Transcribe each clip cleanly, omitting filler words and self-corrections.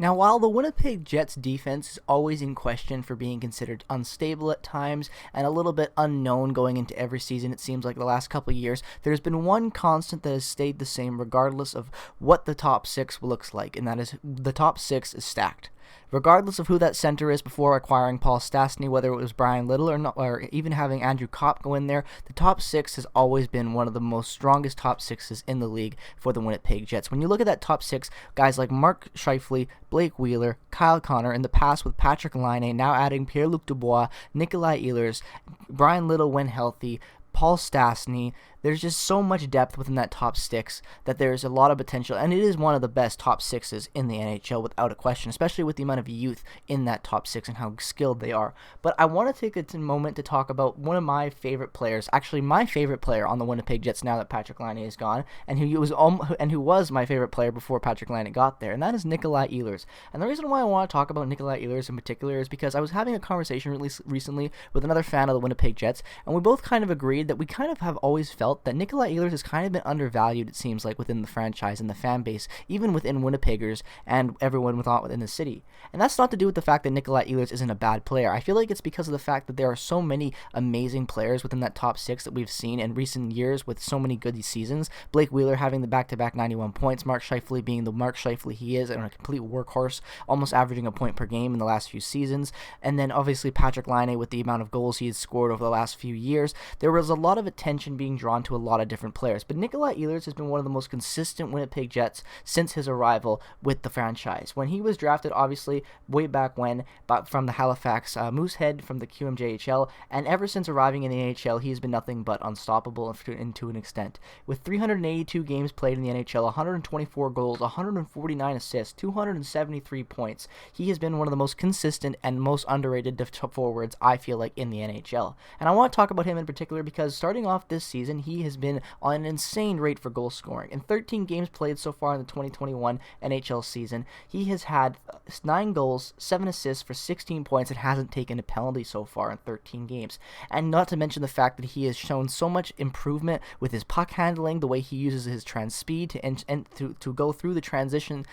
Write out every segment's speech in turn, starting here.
Now, while the Winnipeg Jets defense is always in question for being considered unstable at times and a little bit unknown going into every season, it seems like the last couple of years, there's been one constant that has stayed the same regardless of what the top six looks like, and that is the top six is stacked. Regardless of who that center is before acquiring Paul Stastny, whether it was Brian Little or not, or even having Andrew Kopp go in there, the top six has always been one of the most strongest top sixes in the league for the Winnipeg Jets. When you look at that top six, guys like Mark Scheifele, Blake Wheeler, Kyle Connor, in the past with Patrick Laine, now adding Pierre-Luc Dubois, Nikolaj Ehlers, Brian Little when healthy, Paul Stastny. There's just so much depth within that top six that there's a lot of potential, and it is one of the best top sixes in the NHL without a question, especially with the amount of youth in that top six and how skilled they are. But I want to take a moment to talk about one of my favorite players, actually my favorite player on the Winnipeg Jets now that Patrick Laine is gone, and who was my favorite player before Patrick Laine got there, and that is Nikolaj Ehlers. And the reason why I want to talk about Nikolaj Ehlers in particular is because I was having a conversation recently with another fan of the Winnipeg Jets, and we both kind of agreed that we kind of have always felt that Nikolaj Ehlers has kind of been undervalued, it seems like, within the franchise and the fan base, even within Winnipeggers and everyone within the city. And that's not to do with the fact that Nikolaj Ehlers isn't a bad player. I feel like it's because of the fact that there are so many amazing players within that top six that we've seen in recent years with so many good seasons. Blake Wheeler having the back-to-back 91 points, Mark Scheifele being the Mark Scheifele he is and a complete workhorse, almost averaging a point per game in the last few seasons. And then obviously Patrick Laine with the amount of goals he has scored over the last few years. There was a lot of attention being drawn to a lot of different players, but Nikolaj Ehlers has been one of the most consistent Winnipeg Jets since his arrival with the franchise. When he was drafted, obviously, way back when, but from the Halifax Moosehead from the QMJHL, and ever since arriving in the NHL, he's been nothing but unstoppable to an extent. With 382 games played in the NHL, 124 goals, 149 assists, 273 points, he has been one of the most consistent and most underrated forwards, I feel like, in the NHL. And I want to talk about him in particular because starting off this season, he has been on an insane rate for goal scoring. In 13 games played so far in the 2021 NHL season, he has had 9 goals, 7 assists for 16 points, and hasn't taken a penalty so far in 13 games. And not to mention the fact that he has shown so much improvement with his puck handling, the way he uses his trans speed to go through the transition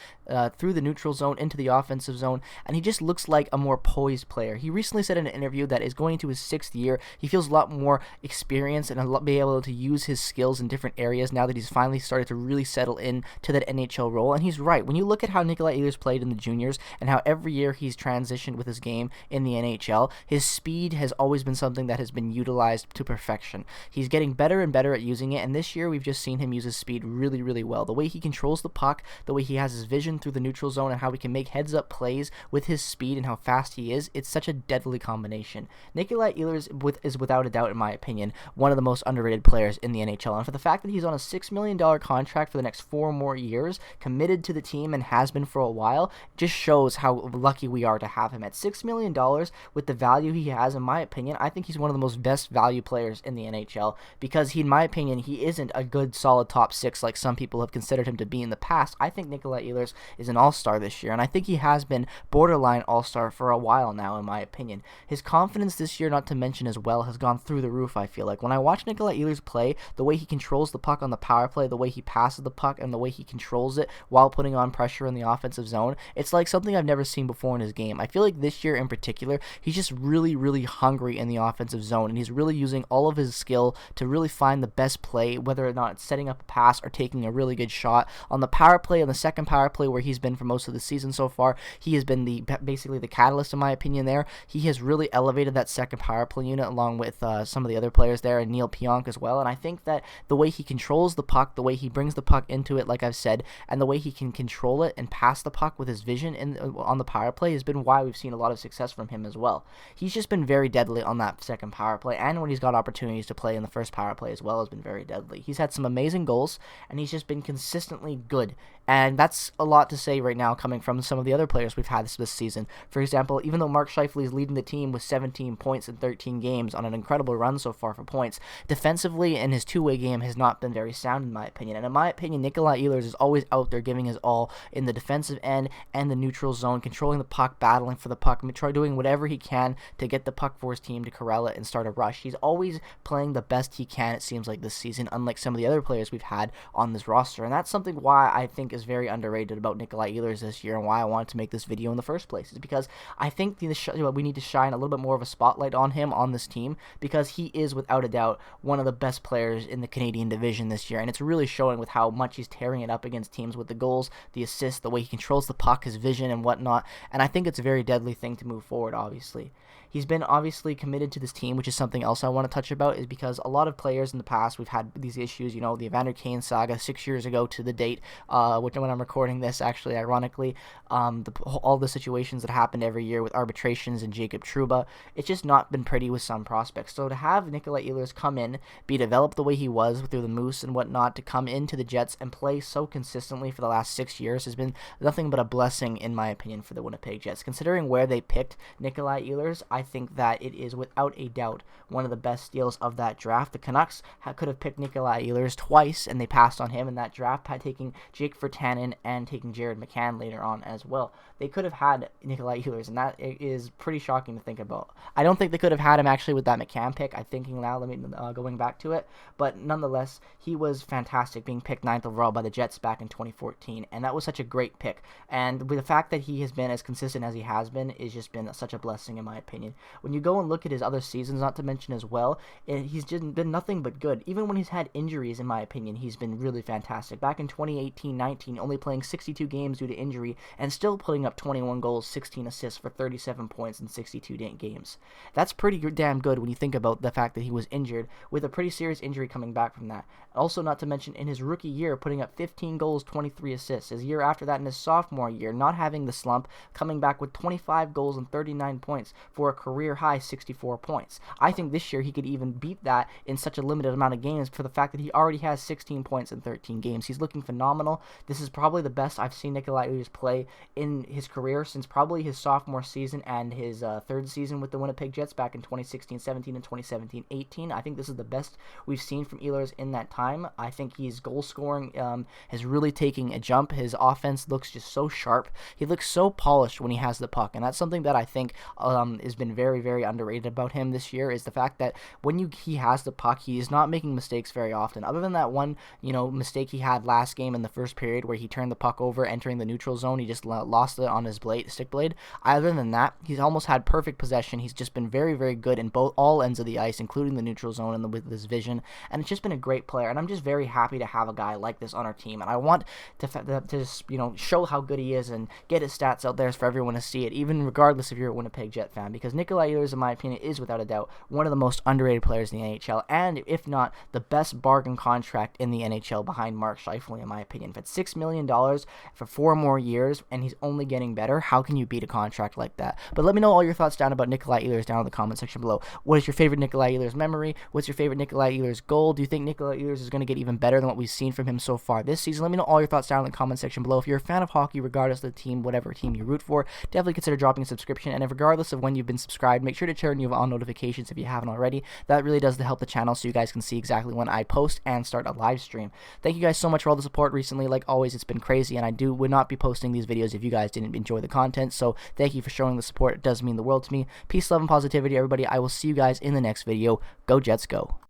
through the neutral zone into the offensive zone, and he just looks like a more poised player. He recently said in an interview that is going into his 6th year, he feels a lot more experienced and be able to use his skills in different areas now that he's finally started to really settle in to that NHL role. And he's right. When you look at how Nikolaj Ehlers played in the juniors and how every year he's transitioned with his game in the NHL, his speed has always been something that has been utilized to perfection. He's getting better and better at using it, and this year we've just seen him use his speed really, really well. The way he controls the puck, the way he has his vision through the neutral zone, and how he can make heads-up plays with his speed and how fast he is, it's such a deadly combination. Nikolaj Ehlers is without a doubt, in my opinion, one of the most underrated players in the NHL, and for the fact that he's on a $6 million contract for the next 4 more years, committed to the team and has been for a while, just shows how lucky we are to have him. At $6 million, with the value he has, in my opinion, I think he's one of the most best value players in the NHL, because in my opinion, he isn't a good, solid top 6 like some people have considered him to be in the past. I think Nikolaj Ehlers is an all-star this year, and I think he has been borderline all-star for a while now, in my opinion. His confidence this year, not to mention as well, has gone through the roof, I feel like. When I watch Nikolaj Ehlers play, the way he controls the puck on the power play, the way he passes the puck, and the way he controls it while putting on pressure in the offensive zone, it's like something I've never seen before in his game. I feel like this year in particular, he's just really, really hungry in the offensive zone, and he's really using all of his skill to really find the best play, whether or not it's setting up a pass or taking a really good shot. On the power play, on the second power play where he's been for most of the season so far, he has been basically the catalyst, in my opinion, there. He has really elevated that second power play unit along with some of the other players there, and Neil Pionk as well, and I think that the way he controls the puck, the way he brings the puck into it, like I've said, and the way he can control it and pass the puck with his vision on the power play has been why we've seen a lot of success from him as well. He's just been very deadly on that second power play, and when he's got opportunities to play in the first power play as well, has been very deadly. He's had some amazing goals, and he's just been consistently good, and that's a lot to say right now coming from some of the other players we've had this season. For example, even though Mark Scheifele is leading the team with 17 points in 13 games on an incredible run so far for points. Defensively, and his two-way game has not been very sound, in my opinion. And in my opinion, Nikolaj Ehlers is always out there giving his all in the defensive end and the neutral zone, controlling the puck, battling for the puck, doing whatever he can to get the puck for his team to corral it and start a rush. He's always playing the best he can, it seems like, this season, unlike some of the other players we've had on this roster. And that's something why I think is very underrated about Nikolaj Ehlers this year, and why I wanted to make this video in the first place, is because I think we need to shine a little bit more of a spotlight on him on this team, because he is without a doubt one of the best players in the Canadian division this year, and it's really showing with how much he's tearing it up against teams with the goals, the assists, the way he controls the puck, his vision and whatnot, and I think it's a very deadly thing to move forward, obviously. He's been obviously committed to this team, which is something else I want to touch about, is because a lot of players in the past, we've had these issues, the Evander Kane saga 6 years ago to the date, when I'm recording this, actually, ironically, all the situations that happened every year with arbitrations and Jacob Trouba, it's just not been pretty with some prospects. So to have Nikolaj Ehlers come in, be developed the way he was through the Moose and whatnot, to come into the Jets and play so consistently for the last 6 years has been nothing but a blessing, in my opinion, for the Winnipeg Jets. Considering where they picked Nikolaj Ehlers, I think that it is without a doubt one of the best steals of that draft. The Canucks could have picked Nikolaj Ehlers twice, and they passed on him in that draft by taking Jake Virtanen and taking Jared McCann later on as well. They could have had Nikolaj Ehlers, and that is pretty shocking to think about. I don't think they could have had him actually with that McCann pick. I'm thinking now, going back to it, but nonetheless, he was fantastic, being picked 9th overall by the Jets back in 2014, and that was such a great pick. And with the fact that he has been as consistent as he has been, is just been such a blessing, in my opinion. When you go and look at his other seasons, not to mention as well, he's just been nothing but good. Even when he's had injuries, in my opinion, he's been really fantastic. Back in 2018-19, only playing 62 games due to injury, and still putting up 21 goals, 16 assists for 37 points in 62 games. That's pretty damn good when you think about the fact that he was injured, with a pretty serious injury coming back from that. Also, not to mention, in his rookie year, putting up 15 goals, 23 assists. His year after that, in his sophomore year, not having the slump, coming back with 25 goals and 39 points for a career-high 64 points. I think this year he could even beat that in such a limited amount of games, for the fact that he already has 16 points in 13 games. He's looking phenomenal. This is probably the best I've seen Nikolaj Ehlers play in his career since probably his sophomore season and his third season with the Winnipeg Jets back in 2016-17 and 2017-18. I think this is the best we've seen from Ehlers in that time. I think his goal scoring is really taking a jump. His offense looks just so sharp. He looks so polished when he has the puck, and that's something that I think has been very, very underrated about him this year, is the fact that when he has the puck, he is not making mistakes very often. Other than that one, mistake he had last game in the first period where he turned the puck over entering the neutral zone, he just lost it on his stick blade. Other than that, he's almost had perfect possession. He's just been very, very good in all ends of the ice, including the neutral zone and with his vision, and it's just been a great player, and I'm just very happy to have a guy like this on our team, and I want to just, show how good he is and get his stats out there for everyone to see it, even regardless if you're a Winnipeg Jet fan, because Nikolaj Ehlers, in my opinion, is without a doubt one of the most underrated players in the NHL, and if not the best bargain contract in the NHL behind Mark Scheifele, in my opinion. If it's $6 million for 4 more years and he's only getting better, how can you beat a contract like that? But let me know all your thoughts down about Nikolaj Ehlers down in the comment section below. What is your favorite Nikolaj Ehlers memory? What's your favorite Nikolaj Ehlers goal? Do you think Nikolaj Ehlers is going to get even better than what we've seen from him so far this season? Let me know all your thoughts down in the comment section below. If you're a fan of hockey, regardless of the team, whatever team you root for, definitely consider dropping a subscription, and if regardless of when you've been subscribed, make sure to turn on notifications if you haven't already. That really does help the channel, so you guys can see exactly when I post and start a live stream. Thank you guys so much for all the support recently. Like always, it's been crazy, and I would not be posting these videos if you guys didn't enjoy the content, so thank you for showing the support. It does mean the world to me. Peace, love, and positivity, everybody. I will see you guys in the next video. Go Jets, go.